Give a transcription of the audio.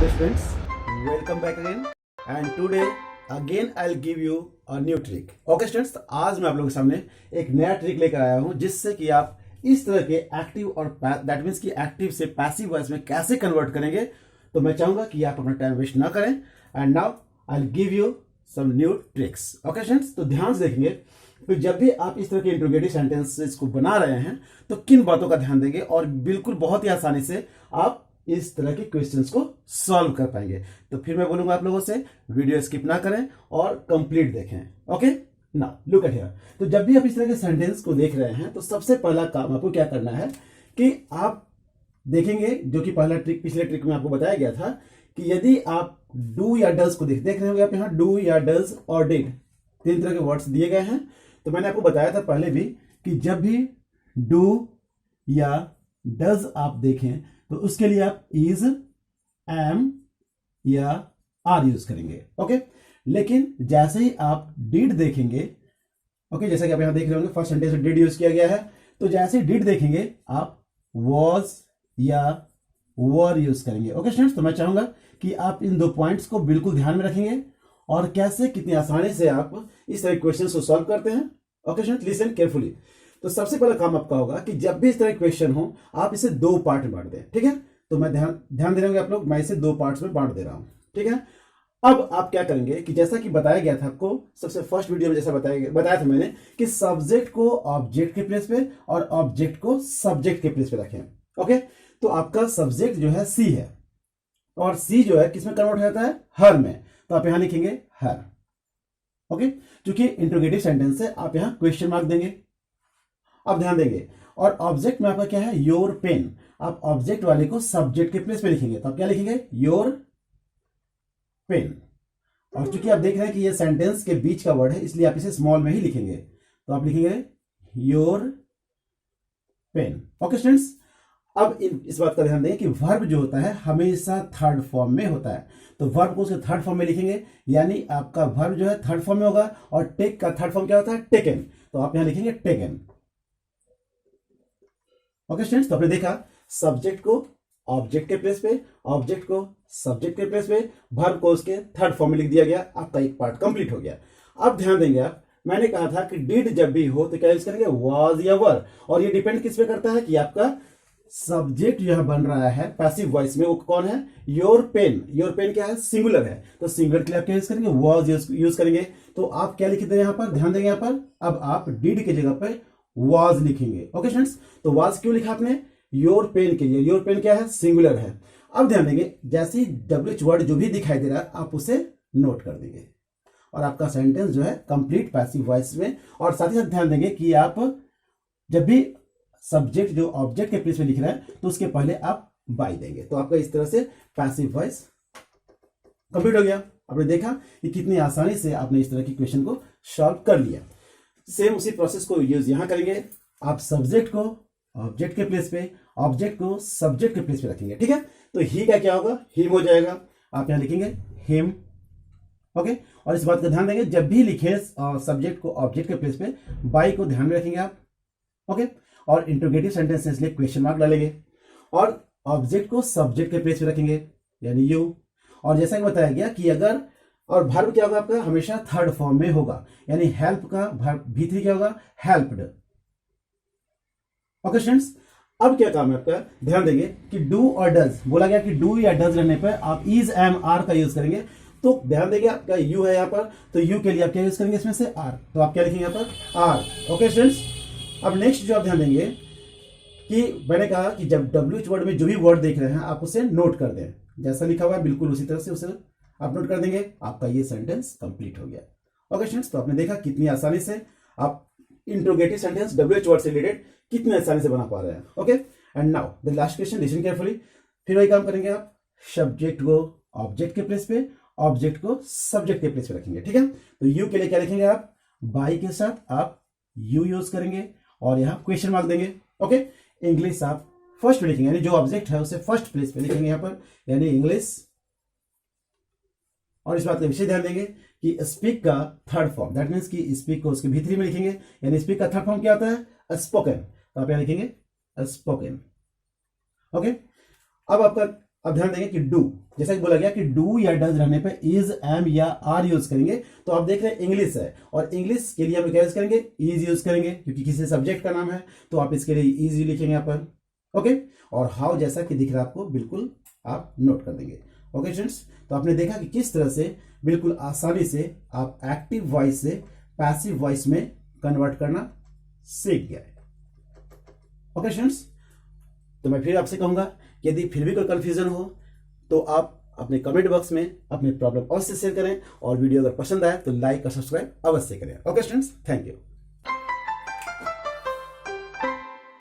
dear students, welcome back again and today again I'll give you a new trick. Okay students, तो आज मैं आप लोगों के सामने एक नया ट्रिक लेकर आया हूं जिससे कि आप इस तरह के एक्टिव और दैट मीन्स कि एक्टिव से पैसिव वॉइस में कैसे कन्वर्ट करेंगे. तो मैं चाहूंगा कि आप अपना टाइम वेस्ट ना करें and now I give you some new tricks. Okay students, तो ध्यान से देखेंगे तो जब भी आप इस तरह के इंट्रोगेटिव सेंटेंसेस को बना रहे हैं तो किन बातों का ध्यान देंगे और बिल्कुल बहुत ही आसानी से आप इस तरह के क्वेश्चंस को सॉल्व कर पाएंगे. तो फिर मैं बोलूंगा आप लोगों से वीडियो स्किप ना करें और कंप्लीट देखें. Okay, now look at here. तो जब भी आप इस तरह के सेंटेंस को देख रहे हैं तो सबसे पहला काम आपको क्या करना है कि आप देखेंगे, जो कि पहला ट्रिक पिछले ट्रिक में आपको बताया गया था, कि यदि आप डू या डज को देख रहे होंगे, आप यहाँ डू या डज और डिड तीन तरह के वर्ड्स दिए गए हैं. तो मैंने आपको बताया था पहले भी कि जब भी डू या डज आप देखें तो उसके लिए आप इज, एम या आर यूज करेंगे. ओके, लेकिन जैसे ही आप डिड देखेंगे, ओके, जैसा कि आप यहां देख रहे होंगे फर्स्ट सेंटेंस में डिड यूज किया गया है, तो जैसे ही डिड देखेंगे आप वॉज या वर यूज करेंगे. ओके स्टूडेंट्स, तो मैं चाहूंगा कि आप इन दो पॉइंट्स को बिल्कुल ध्यान में रखेंगे और कैसे कितनी आसानी से आप इस तरह के क्वेश्चन को सॉल्व करते हैं. Okay students, listen carefully. तो सबसे पहला काम आपका होगा कि जब भी इस तरह क्वेश्चन हो आप इसे दो पार्ट में बांट दें. ठीक है, तो मैं ध्यान दे रहे आप लोग, मैं इसे दो पार्ट्स में बांट दे रहा हूं. ठीक है, अब आप क्या करेंगे कि जैसा कि बताया गया था आपको सबसे फर्स्ट वीडियो में, जैसा बताया था मैंने कि सब्जेक्ट को ऑब्जेक्ट के प्लेस पे और ऑब्जेक्ट को सब्जेक्ट के प्लेस पे रखें. ओके, तो आपका सब्जेक्ट जो है सी है और सी जो है किसमें कन्वर्ट हो जाता है, हर में. तो आप यहां लिखेंगे हर. ओके, क्योंकि इंट्रोगेटिव सेंटेंस है, आप यहां क्वेश्चन मार्क देंगे. अब ध्यान देंगे, और ऑब्जेक्ट में आपका क्या है, योर पेन. आप ऑब्जेक्ट वाले को सब्जेक्ट के प्लेस पे लिखेंगे, तो आप क्या लिखेंगे, योर पेन. और चूंकि आप देख रहे हैं कि ये सेंटेंस के बीच का वर्ड है, इसलिए आप इसे स्मॉल में ही लिखेंगे, तो आप लिखेंगे योर पेन. ओके स्टूडेंट्स, अब इस बात का ध्यान दें कि वर्ब जो होता है हमेशा थर्ड फॉर्म में होता है, तो वर्ब को उसके थर्ड फॉर्म में लिखेंगे, यानी आपका वर्ब जो है थर्ड फॉर्म में होगा. और टेक का थर्ड फॉर्म क्या होता है, टेकन. तो आप यहां लिखेंगे टेकन. ओके स्टूडेंट्स, तो आपने देखा सब्जेक्ट को ऑब्जेक्ट के प्लेस पे, ऑब्जेक्ट को सब्जेक्ट के प्लेस पे, वर्ब को उसके थर्ड फॉर्म में लिख दिया गया. आपका एक पार्ट कंप्लीट हो गया. अब ध्यान देंगे आप, मैंने कहा था कि डिड जब भी हो तो क्या यूज करेंगे, वाज या वर. और ये डिपेंड किस पे करता है कि आपका सब्जेक्ट जो है बन रहा है पैसिव वॉइस में, वो कौन है, योर पेन. योर पेन क्या है, सिंगुलर है, तो सिंगुलर के लिए आप क्या यूज करेंगे, वाज यूज करेंगे. तो आप क्या लिखते हैं यहां पर, ध्यान देंगे यहां पर, अब आप डिड की जगह पर वाज लिखेंगे. ओके स्टूडेंट्स, तो वाज क्यों लिखा आपने, योर पेन के लिए. योर पेन क्या है, सिंगुलर है. अब ध्यान देंगे, जैसे ही डब्ल्यूएच वर्ड जो भी दिखाई दे रहा है आप उसे नोट कर देंगे और आपका सेंटेंस जो है कंप्लीट पैसिव वॉइस में. और साथ ही साथ ध्यान देंगे कि आप जब भी सब्जेक्ट जो ऑब्जेक्ट के प्लेस में लिख रहे हैं तो उसके पहले आप बाय देंगे, तो आपका इस तरह से पैसिव वॉइस कंप्लीट हो गया. आपने देखा कि कितनी आसानी से आपने इस तरह की क्वेश्चन को सॉल्व कर लिया. सेम उसी प्रोसेस को यूज यहां करेंगे. आप सब्जेक्ट को ऑब्जेक्ट के प्लेस पे, ऑब्जेक्ट को सब्जेक्ट के प्लेस पे रखेंगे. ठीक है, तो ही का क्या होगा, हिम हो जाएगा. आप यहां लिखेंगे हिम. ओके, और इस बात का ध्यान देंगे जब भी लिखे सब्जेक्ट को ऑब्जेक्ट के प्लेस पे, बाई को ध्यान में रखेंगे आप. ओके, और इंट्रोगेटिव सेंटेंस इसलिए क्वेश्चन मार्क डालेंगे और ऑब्जेक्ट को सब्जेक्ट के प्लेस पे रखेंगे, यानी यू. और जैसा कि बताया गया कि अगर, और वर्ब क्या होगा आपका, हमेशा थर्ड फॉर्म में होगा, यानी हेल्प का वर्ब V3 क्या होगा, हेल्प्ड. ओके स्टूडेंट्स, अब क्या काम है आपका, ध्यान देंगे कि डू और डज बोला गया कि डू या डज रहने पर आप इज, एम, आर का यूज करेंगे. तो ध्यान देंगे आपका यू है यहां पर, तो यू के लिए आप क्या यूज करेंगे, इसमें से आर. तो आप क्या लिखेंगे यहां पर, आर. ओके स्टूडेंट्स, अब नेक्स्ट जो आप ध्यान देंगे कि मैंने कहा कि जब डब्ल्यूएच वर्ड में जो भी वर्ड देख रहे हैं आप उसे नोट कर दें, जैसा लिखा हुआ है बिल्कुल उसी तरह से उसे आप नोट कर देंगे. आपका ये सेंटेंस कंप्लीट हो गया. ओके स्टूडेंट्स, तो आपने देखा कितनी आसानी से आप इंट्रोगेटिव सेंटेंस डब्ल्यूएच वर्ड से रिलेटेड कितनी आसानी से बना पा रहे हैं. Okay, and now the last question, listen carefully. फिर वही काम करेंगे आप, सब्जेक्ट को ऑब्जेक्ट के प्लेस पे, ऑब्जेक्ट को सब्जेक्ट के प्लेस पे रखेंगे. ठीक है, तो यू के लिए क्या लिखेंगे आप, बाई के साथ आप यू यूज करेंगे और यहां क्वेश्चन मार्क देंगे. ओके, इंग्लिश आप फर्स्ट पे लिखेंगे, यानी जो ऑब्जेक्ट है उसे फर्स्ट प्लेस पे लिखेंगे यहां पर, यानी इंग्लिश. और इस बात का विषय ध्यान देंगे कि स्पीक का थर्ड फॉर्म, दैट मीन्स कि स्पीक को उसके V3 में लिखेंगे, यानी स्पीक का थर्ड फॉर्म क्या होता है, स्पोकन. तो आप यहां लिखेंगे स्पोकन. ओके, अब आपका अब ध्यान देंगे कि डू, जैसा कि बोला गया कि डू या डज रहने पे इज, एम या आर यूज करेंगे। तो आप देख रहे हैं इंग्लिश है, और इंग्लिश के लिए हम क्या यूज करेंगे, इज यूज करेंगे, क्योंकि किसी सब्जेक्ट का नाम है तो आप इसके लिए इज लिखेंगे यहाँ पर। ओके, और हाउ जैसा कि दिख रहा है आपको, बिल्कुल आप नोट कर देंगे। ओके स्टूडेंट्स, तो आपने देखा कि किस तरह से बिल्कुल आसानी से आप एक्टिव वॉइस से पैसिव वॉइस में कन्वर्ट करना सीख गए। ओके स्टूडेंट्स, तो मैं फिर आपसे कहूंगा कि यदि फिर भी कोई कंफ्यूजन हो तो आप अपने कमेंट बॉक्स में अपनी प्रॉब्लम अवश्य शेयर करें, और वीडियो अगर पसंद आए तो लाइक और सब्सक्राइब अवश्य करें। Okay students, thank you.